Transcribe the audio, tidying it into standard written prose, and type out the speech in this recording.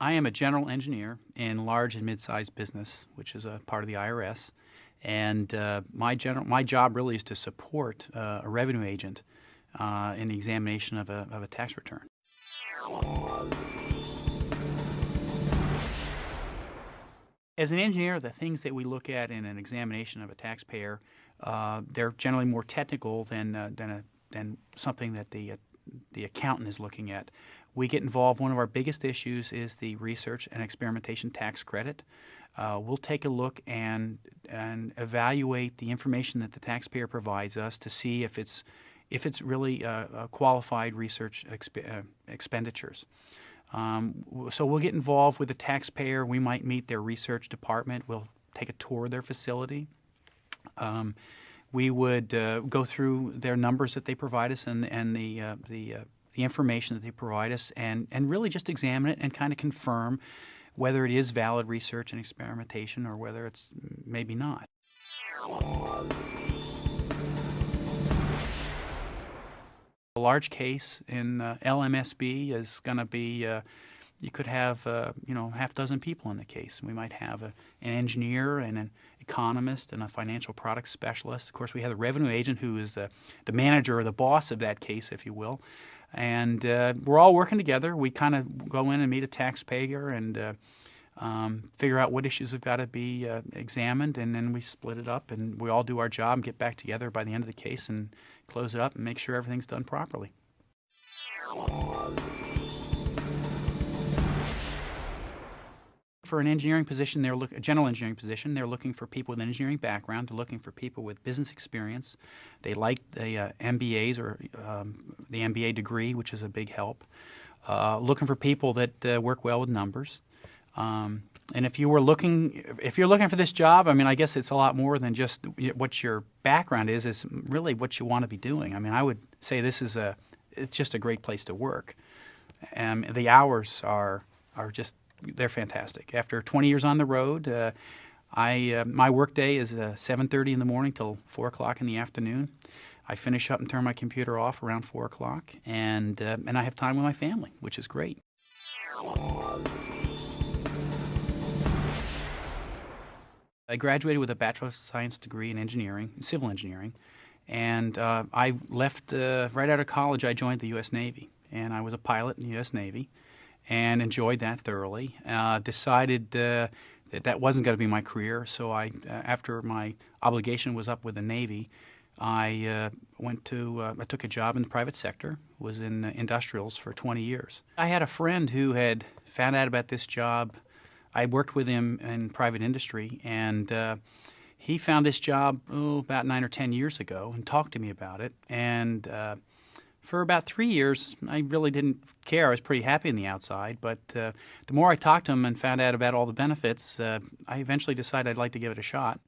I am a general engineer in large and mid-sized business, which is a part of the IRS. And my job really is to support a revenue agent in the examination of a tax return. As an engineer, the things that we look at in an examination of a taxpayer, they're generally more technical than something that the accountant is looking at. We get involved. One of our biggest issues is the research and experimentation tax credit. We'll take a look and evaluate the information that the taxpayer provides us to see if it's really qualified research expenditures. So we'll get involved with the taxpayer. We might meet their research department. We'll take a tour of their facility. We would go through their numbers that they provide us and the information that they provide us and really just examine it and kind of confirm whether it is valid research and experimentation or whether it's maybe not. A large case in LMSB is going to be, you could have, half a dozen people in the case. We might have an engineer and an economist and a financial products specialist. Of course, we have the revenue agent who is the manager or the boss of that case, if you will. And we're all working together. We kind of go in and meet a taxpayer and figure out what issues have got to be examined, and then we split it up and we all do our job and get back together by the end of the case and close it up and make sure everything's done properly. For an engineering position, a general engineering position, they're looking for people with an engineering background. They're looking for people with business experience. They like the MBAs or the MBA degree, which is a big help. Looking for people that work well with numbers. And if you're looking for this job, I guess it's a lot more than just what your background is. It's really what you want to be doing. I would say it's just a great place to work. The hours are just, they're fantastic. After 20 years on the road, my work day is 7:30 in the morning till 4 o'clock in the afternoon. I finish up and turn my computer off around 4 o'clock, and I have time with my family, which is great. I graduated with a Bachelor of Science degree in engineering, civil engineering, and I left right out of college. I joined the U.S. Navy, and I was a pilot in the U.S. Navy and enjoyed that thoroughly. Decided that wasn't going to be my career, so after my obligation was up with the Navy, I took a job in the private sector, was in industrials for 20 years. I had a friend who had found out about this job. I worked with him in private industry, and he found this job about 9 or 10 years ago and talked to me about it. And for about 3 years, I really didn't care. I was pretty happy on the outside. But the more I talked to him and found out about all the benefits, I eventually decided I'd like to give it a shot.